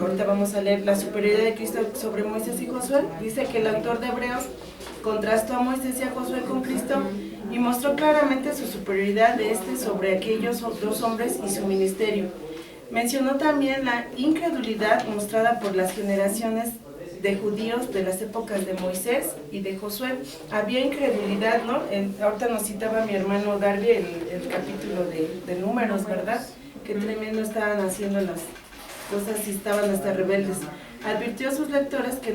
ahorita vamos a leer la superioridad de Cristo sobre Moisés y Josué. Dice que el autor de Hebreos contrastó a Moisés y a Josué con Cristo y mostró claramente su superioridad de este sobre aquellos dos hombres y su ministerio. Mencionó también la incredulidad mostrada por las generaciones de judíos de las épocas de Moisés y de Josué. Había incredulidad, ¿no? Ahorita nos citaba mi hermano Darby el capítulo de Números, ¿verdad? Qué tremendo estaban haciendo las cosas y estaban hasta rebeldes. Advirtió a sus lectores que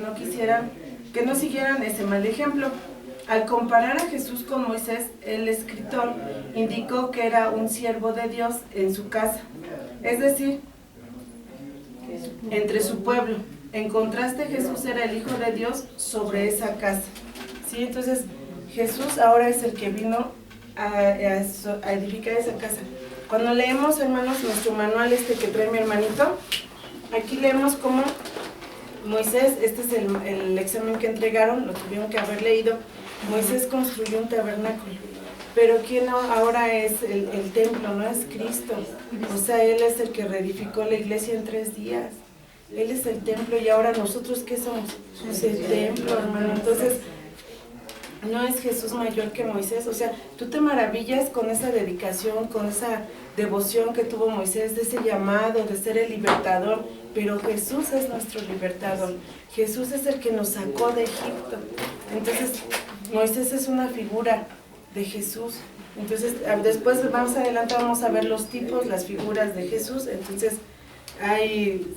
no siguieran ese mal ejemplo. Al comparar a Jesús con Moisés, el escritor indicó que era un siervo de Dios en su casa, es decir, entre su pueblo. En contraste, Jesús era el Hijo de Dios sobre esa casa. ¿Sí? Entonces, Jesús ahora es el que vino a edificar esa casa. Cuando leemos, hermanos, nuestro manual que trae mi hermanito, aquí leemos cómo Moisés, este es el examen que entregaron, lo tuvieron que haber leído. Moisés construyó un tabernáculo, pero ¿quién ahora es el templo? No es Cristo. O sea, Él es el que reedificó la iglesia en 3 días. Él es el templo y ahora nosotros ¿qué somos? Pues el templo, hermano. Entonces, no es Jesús mayor que Moisés. O sea, tú te maravillas con esa dedicación, con esa devoción que tuvo Moisés, de ese llamado, de ser el libertador, pero Jesús es nuestro libertador. Jesús es el que nos sacó de Egipto. Entonces, Moisés es una figura de Jesús. Entonces, después más adelante vamos a ver los tipos, las figuras de Jesús. Entonces, hay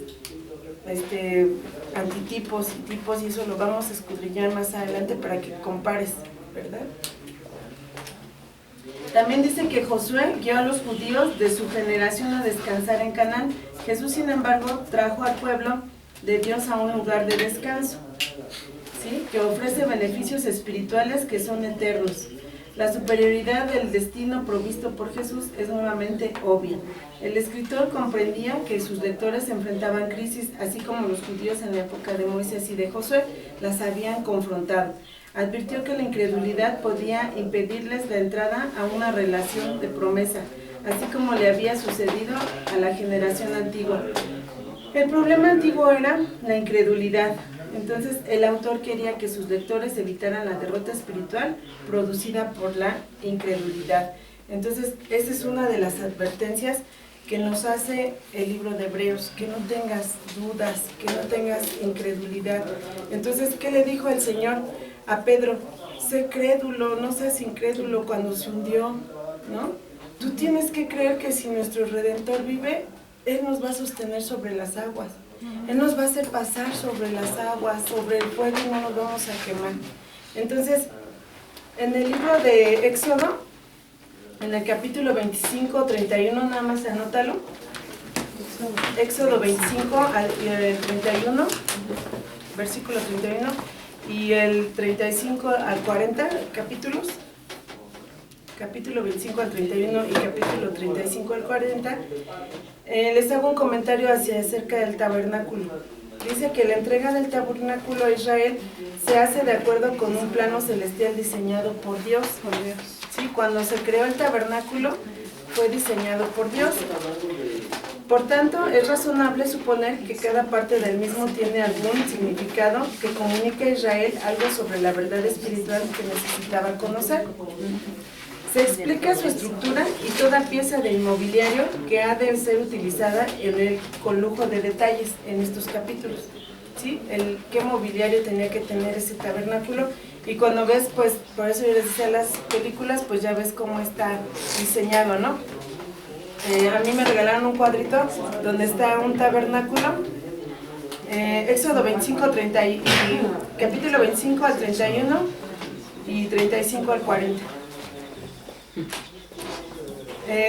antitipos y tipos, y eso lo vamos a escudriñar más adelante para que compares, ¿verdad? También dice que Josué guió a los judíos de su generación a descansar en Canaán. Jesús, sin embargo, trajo al pueblo de Dios a un lugar de descanso, ¿sí? Que ofrece beneficios espirituales que son eternos. La superioridad del destino provisto por Jesús es nuevamente obvia. El escritor comprendía que sus lectores enfrentaban crisis, así como los judíos en la época de Moisés y de Josué las habían confrontado. Advirtió que la incredulidad podía impedirles la entrada a una relación de promesa, así como le había sucedido a la generación antigua. El problema antiguo era la incredulidad. Entonces, el autor quería que sus lectores evitaran la derrota espiritual producida por la incredulidad. Entonces, esa es una de las advertencias que nos hace el libro de Hebreos, que no tengas dudas, que no tengas incredulidad. Entonces, ¿qué le dijo el Señor a Pedro? Sé crédulo, no seas incrédulo cuando se hundió, ¿no? Tú tienes que creer que si nuestro Redentor vive, Él nos va a sostener sobre las aguas. Él nos va a hacer pasar sobre las aguas, sobre el fuego, y no nos vamos a quemar. Entonces, en el libro de Éxodo, en el capítulo 25, 31, nada más anótalo. Éxodo 25 al 31, versículo 31, y el 35 al 40, capítulos. Capítulo 25 al 31 y capítulo 35 al 40, les hago un comentario acerca del tabernáculo. Dice que la entrega del tabernáculo a Israel se hace de acuerdo con un plano celestial diseñado por Dios. Sí, cuando se creó el tabernáculo fue diseñado por Dios. Por tanto, es razonable suponer que cada parte del mismo tiene algún significado que comunique a Israel algo sobre la verdad espiritual que necesitaba conocer. Se explica su estructura y toda pieza de inmobiliario que ha de ser utilizada con lujo de detalles en estos capítulos. ¿Sí? Qué mobiliario tenía que tener ese tabernáculo. Y cuando ves, pues, por eso yo les decía las películas, pues ya ves cómo está diseñado, ¿no? A mí me regalaron un cuadrito donde está un tabernáculo. Éxodo 25, capítulo 25 al 31 y 35 al 40.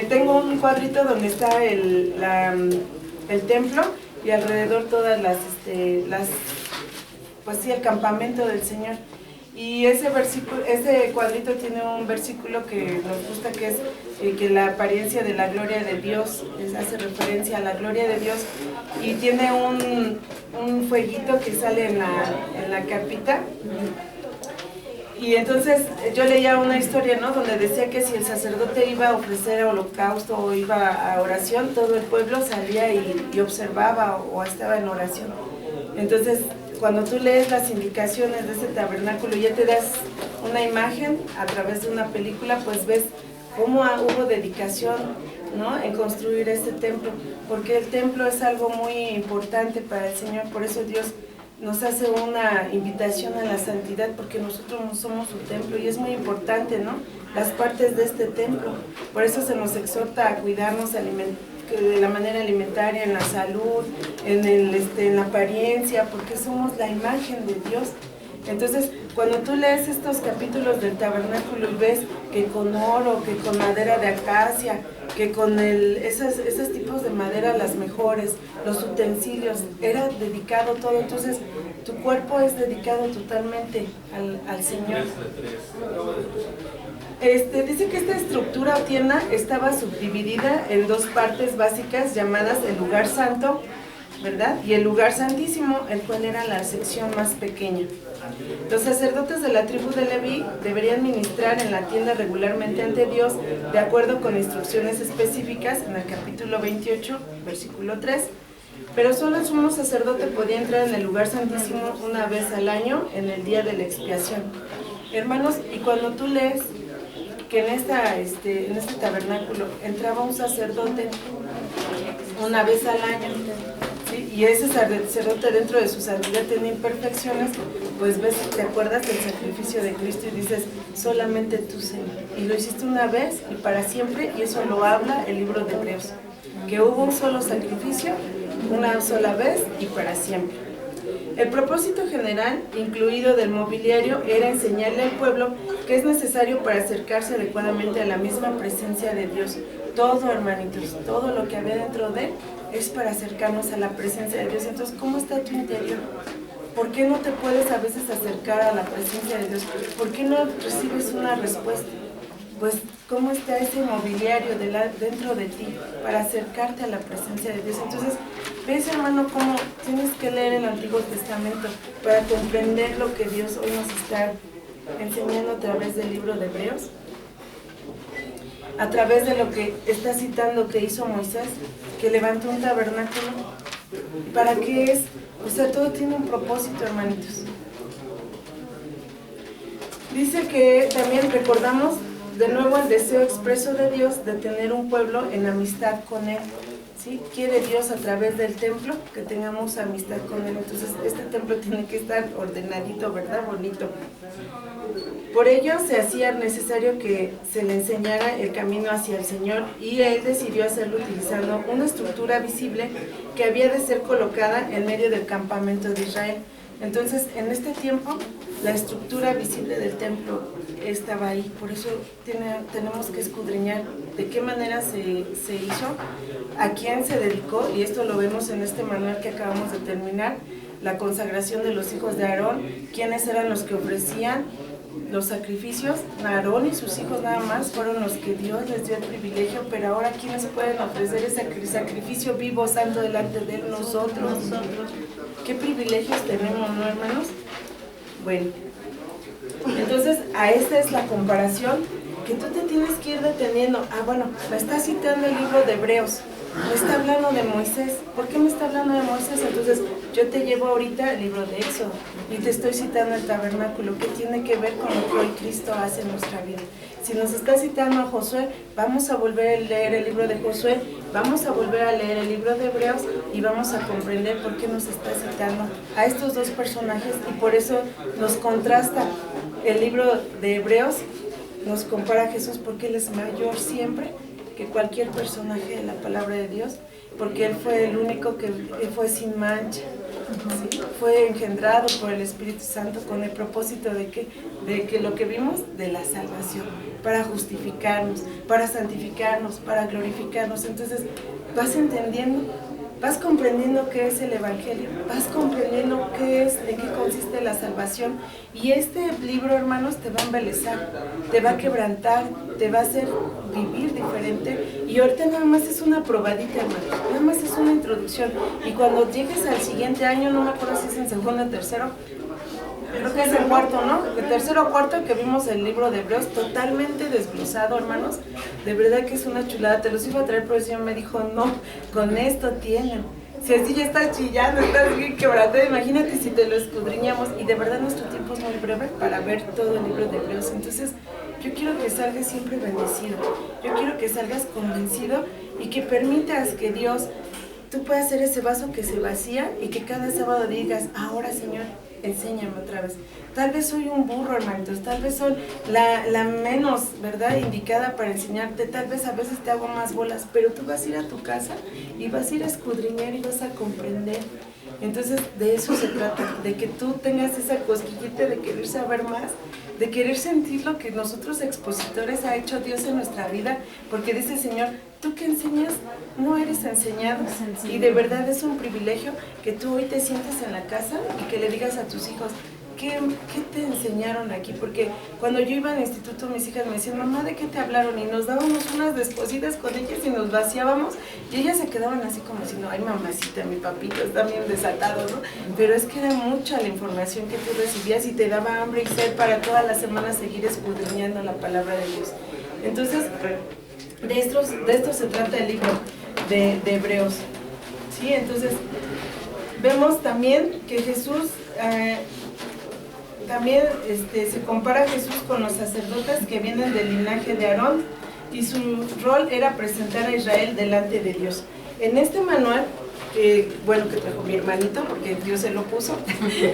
Tengo un cuadrito donde está el templo y alrededor todas pues sí, el campamento del Señor. Y ese cuadrito tiene un versículo que nos gusta, que es que la apariencia de la gloria de Dios, hace referencia a la gloria de Dios, y tiene un fueguito que sale en la carpita. Y entonces yo leía una historia, ¿no? Donde decía que si el sacerdote iba a ofrecer holocausto o iba a oración, todo el pueblo salía y observaba o estaba en oración. Entonces, cuando tú lees las indicaciones de ese tabernáculo, ya te das una imagen a través de una película, pues ves cómo hubo dedicación, ¿no? En construir este templo, porque el templo es algo muy importante para el Señor, por eso Dios nos hace una invitación a la santidad, porque nosotros no somos su templo y es muy importante, ¿no? Las partes de este templo, por eso se nos exhorta a cuidarnos de la manera alimentaria, en la salud, en la apariencia, porque somos la imagen de Dios. Entonces, cuando tú lees estos capítulos del tabernáculo y ves que con oro, que con madera de acacia, que con esos tipos de madera las mejores, los utensilios, era dedicado todo, entonces tu cuerpo es dedicado totalmente al Señor. Dice que esta estructura o tienda estaba subdividida en dos partes básicas llamadas el lugar santo, ¿verdad? Y el lugar santísimo, el cual era la sección más pequeña. Los sacerdotes de la tribu de Leví deberían ministrar en la tienda regularmente ante Dios de acuerdo con instrucciones específicas en el capítulo 28, versículo 3, pero solo el sumo sacerdote podía entrar en el lugar santísimo una vez al año en el día de la expiación. Hermanos, y cuando tú lees que en este tabernáculo entraba un sacerdote una vez al año, ¿sí? Y ese sacerdote dentro de su santidad tenía imperfecciones, pues ves, te acuerdas del sacrificio de Cristo y dices, solamente tú, Señor. Y lo hiciste una vez y para siempre, y eso lo habla el libro de Hebreos, que hubo un solo sacrificio, una sola vez y para siempre. El propósito general, incluido del mobiliario, era enseñarle al pueblo que es necesario para acercarse adecuadamente a la misma presencia de Dios. Todo, hermanitos, todo lo que había dentro de él es para acercarnos a la presencia de Dios. Entonces, ¿cómo está tu interior? ¿Por qué no te puedes a veces acercar a la presencia de Dios? ¿Por qué no recibes una respuesta? Pues, ¿cómo está ese mobiliario dentro de ti para acercarte a la presencia de Dios? Entonces, ves, hermano, cómo tienes que leer el Antiguo Testamento para comprender lo que Dios hoy nos está enseñando a través del libro de Hebreos, a través de lo que está citando que hizo Moisés, que levantó un tabernáculo. ¿Para qué es? O sea, todo tiene un propósito, hermanitos. Dice que también recordamos de nuevo el deseo expreso de Dios de tener un pueblo en amistad con Él. ¿Sí? Quiere Dios a través del templo que tengamos amistad con Él. Entonces este templo tiene que estar ordenadito, ¿verdad? Bonito. Por ello se hacía necesario que se le enseñara el camino hacia el Señor y Él decidió hacerlo utilizando una estructura visible que había de ser colocada en medio del campamento de Israel. Entonces, en este tiempo, la estructura visible del templo estaba ahí. Por eso tenemos que escudriñar de qué manera se hizo, a quién se dedicó, y esto lo vemos en este manual que acabamos de terminar, la consagración de los hijos de Aarón, quiénes eran los que ofrecían los sacrificios. Aarón y sus hijos nada más fueron los que Dios les dio el privilegio, pero ahora ¿quiénes pueden ofrecer ese sacrificio vivo, santo delante de Él? Nosotros. ¿Qué privilegios tenemos, no, hermanos? Bueno, entonces a esta es la comparación que tú te tienes que ir deteniendo. Bueno, me está citando el libro de Hebreos, me está hablando de Moisés. ¿Por qué me está hablando de Moisés? Entonces yo te llevo ahorita el libro de Éxodo y te estoy citando el tabernáculo, que tiene que ver con lo que hoy Cristo hace en nuestra vida. Si nos está citando a Josué, vamos a volver a leer el libro de Josué, vamos a volver a leer el libro de Hebreos y vamos a comprender por qué nos está citando a estos dos personajes, y por eso nos contrasta el libro de Hebreos, nos compara a Jesús porque Él es mayor siempre que cualquier personaje de la palabra de Dios, porque Él fue el único que fue sin mancha, ¿sí? Fue engendrado por el Espíritu Santo con el propósito de que lo que vimos, de la salvación, para justificarnos, para santificarnos, para glorificarnos. Entonces vas entendiendo, vas comprendiendo qué es el Evangelio, vas comprendiendo en qué consiste la salvación, y este libro, hermanos, te va a embelezar, te va a quebrantar, te va a hacer vivir diferente. Y ahorita nada más es una probadita, hermano, nada más es una introducción, y cuando llegues al siguiente año, no me acuerdo si es en segundo o tercero, creo que es el cuarto, ¿no? El tercero o cuarto que vimos el libro de Hebreos, totalmente desglosado, hermanos. De verdad que es una chulada. Te los iba a traer, pero el Señor me dijo, no, con esto tienen. Si así ya estás chillando, estás bien quebrantado, imagínate si te lo escudriñamos. Y de verdad nuestro tiempo es muy breve para ver todo el libro de Hebreos. Entonces, yo quiero que salgas siempre bendecido. Yo quiero que salgas convencido y que permitas que Dios, tú puedas ser ese vaso que se vacía y que cada sábado digas, ahora Señor, enséñame otra vez. Tal vez soy un burro, hermanitos, tal vez soy la menos, ¿verdad?, indicada para enseñarte, tal vez a veces te hago más bolas, pero tú vas a ir a tu casa y vas a ir a escudriñar y vas a comprender. Entonces, de eso se trata, de que tú tengas esa cosquillita de querer saber más, de querer sentir lo que nosotros expositores ha hecho Dios en nuestra vida, porque dice el Señor, tú que enseñas, no eres enseñado, y de verdad es un privilegio que tú hoy te sientes en la casa y que le digas a tus hijos, ¿qué te enseñaron aquí? Porque cuando yo iba al instituto, mis hijas me decían, mamá, ¿de qué te hablaron? Y nos dábamos unas descosidas con ellas y nos vaciábamos, y ellas se quedaban así como si, no, ay mamacita, mi papito está bien desatado, ¿no? Pero es que era mucha la información que tú recibías y te daba hambre y sed para toda la semana seguir escudriñando la palabra de Dios. Entonces, de esto se trata el libro de Hebreos, ¿sí? Entonces, vemos también que Jesús... También se compara a Jesús con los sacerdotes que vienen del linaje de Aarón y su rol era presentar a Israel delante de Dios. En este manual, que trajo mi hermanito porque Dios se lo puso,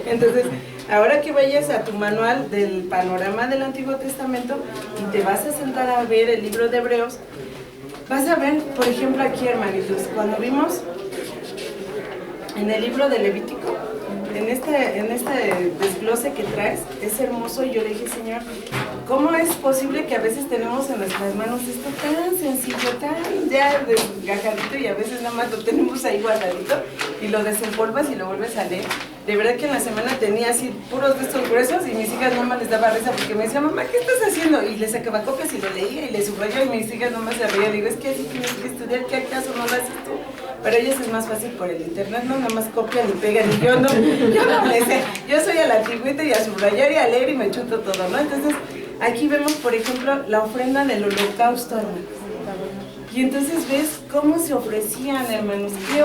entonces ahora que vayas a tu manual del panorama del Antiguo Testamento y te vas a sentar a ver el libro de Hebreos, vas a ver, por ejemplo, aquí, hermanitos, cuando vimos en el libro de Levítico, en este desglose que traes, es hermoso, y yo le dije, Señor, ¿cómo es posible que a veces tenemos en nuestras manos esto tan sencillo, tan ya desgajadito, y a veces nada más lo tenemos ahí guardadito, y lo desempolvas y lo vuelves a leer? De verdad que en la semana tenía así puros de estos gruesos, y mis hijas nomás les daba risa porque me decían, mamá, ¿qué estás haciendo? Y le sacaba copias y lo leía y le subrayaba, y mis hijas nomás se reían. Digo, es que así tienes que estudiar, ¿qué acaso no lo haces tú? Para ellos es más fácil por el internet, no, nada más copian y pegan, y yo no me sé, yo soy a la antigüita y a subrayar y a leer y me chuto todo, ¿no? Entonces, aquí vemos, por ejemplo, la ofrenda del holocausto, hermanos. Y entonces ves cómo se ofrecían, hermanos, qué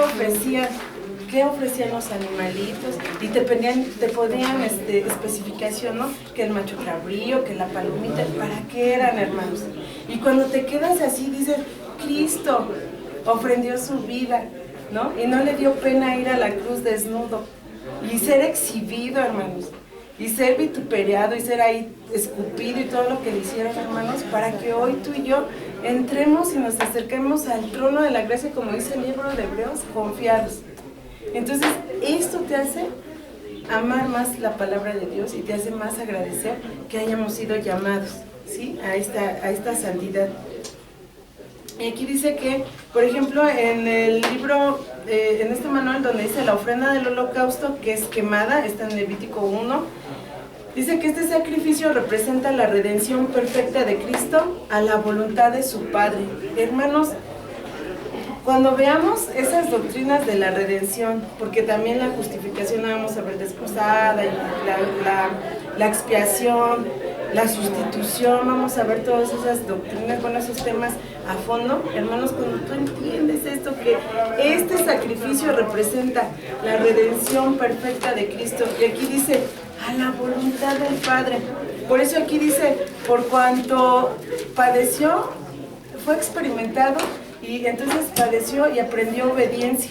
ofrecían los animalitos, y te ponían especificación, ¿no? Que el macho cabrío, que la palomita, ¿para qué eran, hermanos? Y cuando te quedas así, dices, Cristo ofrendió su vida, ¿no? Y no le dio pena ir a la cruz desnudo y ser exhibido, hermanos, y ser vituperiado y ser ahí escupido y todo lo que le hicieron, hermanos, para que hoy tú y yo entremos y nos acerquemos al trono de la gracia, como dice el libro de Hebreos, confiados. Entonces, esto te hace amar más la palabra de Dios y te hace más agradecer que hayamos sido llamados, ¿sí?, a esta santidad. Y aquí dice que, por ejemplo, en el libro, en este manual donde dice la ofrenda del holocausto, que es quemada, está en Levítico 1, dice que este sacrificio representa la redención perfecta de Cristo a la voluntad de su Padre. Hermanos, cuando veamos esas doctrinas de la redención, porque también la justificación la vamos a ver desposada, y la expiación, la sustitución, vamos a ver todas esas doctrinas, esos temas a fondo. Hermanos, cuando tú entiendes esto, que este sacrificio representa la redención perfecta de Cristo, y aquí dice, a la voluntad del Padre. Por eso aquí dice, por cuanto padeció, fue experimentado, y entonces padeció y aprendió obediencia.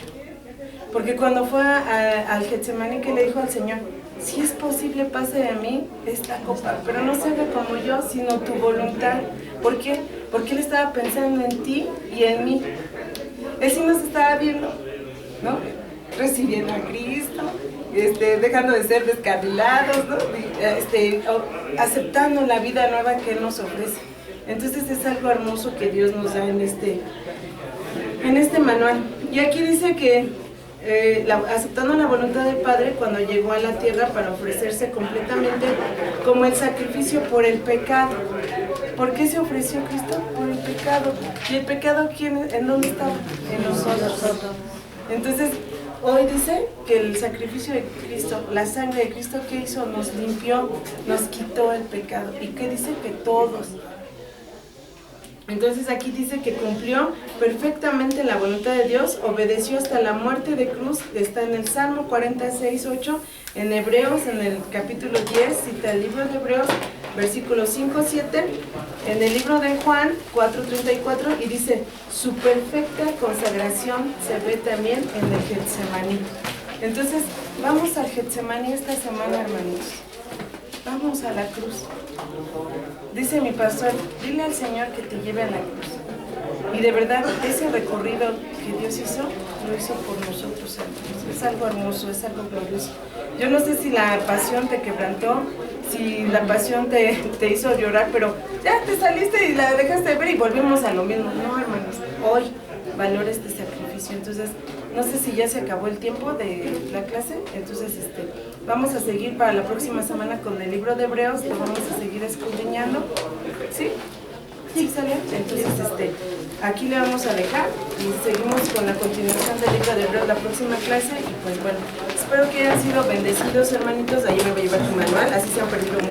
Porque cuando fue al Getsemaní, que le dijo al Señor, si es posible, pase de mí esta copa, pero no se haga como yo, sino tu voluntad. ¿Por qué? Porque Él estaba pensando en ti y en mí. Él sí nos estaba viendo, ¿no? Recibiendo a Cristo, dejando de ser descarrilados, ¿no? Aceptando la vida nueva que Él nos ofrece. Entonces es algo hermoso que Dios nos da en este manual. Y aquí dice que aceptando la voluntad del Padre cuando llegó a la tierra para ofrecerse completamente como el sacrificio por el pecado. ¿Por qué se ofreció Cristo? Por el pecado. ¿Y el pecado en dónde estaba? En nosotros. Entonces, hoy dice que el sacrificio de Cristo, la sangre de Cristo, ¿qué hizo? Nos limpió, nos quitó el pecado. ¿Y qué dice? Que todos. Entonces aquí dice que cumplió perfectamente la voluntad de Dios, obedeció hasta la muerte de cruz, está en el Salmo 46:8, en Hebreos, en el capítulo 10, cita el libro de Hebreos, versículos 5-7, en el libro de Juan 4:34, y dice, su perfecta consagración se ve también en el Getsemaní. Entonces, vamos al Getsemaní esta semana, hermanos. Vamos a la cruz. Dice mi pastor, dile al Señor que te lleve a la cruz. Y de verdad, ese recorrido que Dios hizo, lo hizo por nosotros, hermanos. Es algo hermoso, es algo glorioso. Yo no sé si la pasión te quebrantó, si la pasión te hizo llorar, pero ya te saliste y la dejaste ver y volvimos a lo mismo. No, hermanos, hoy valora este sacrificio. Entonces, no sé si ya se acabó el tiempo de la clase, entonces vamos a seguir para la próxima semana con el libro de Hebreos, lo vamos a seguir escudriñando, ¿sí? Sí, ¿sale? Entonces, aquí le vamos a dejar y seguimos con la continuación del libro de Hebreos la próxima clase y pues bueno, espero que hayan sido bendecidos, hermanitos. Ahí me voy a llevar tu manual, así se han perdido mucho.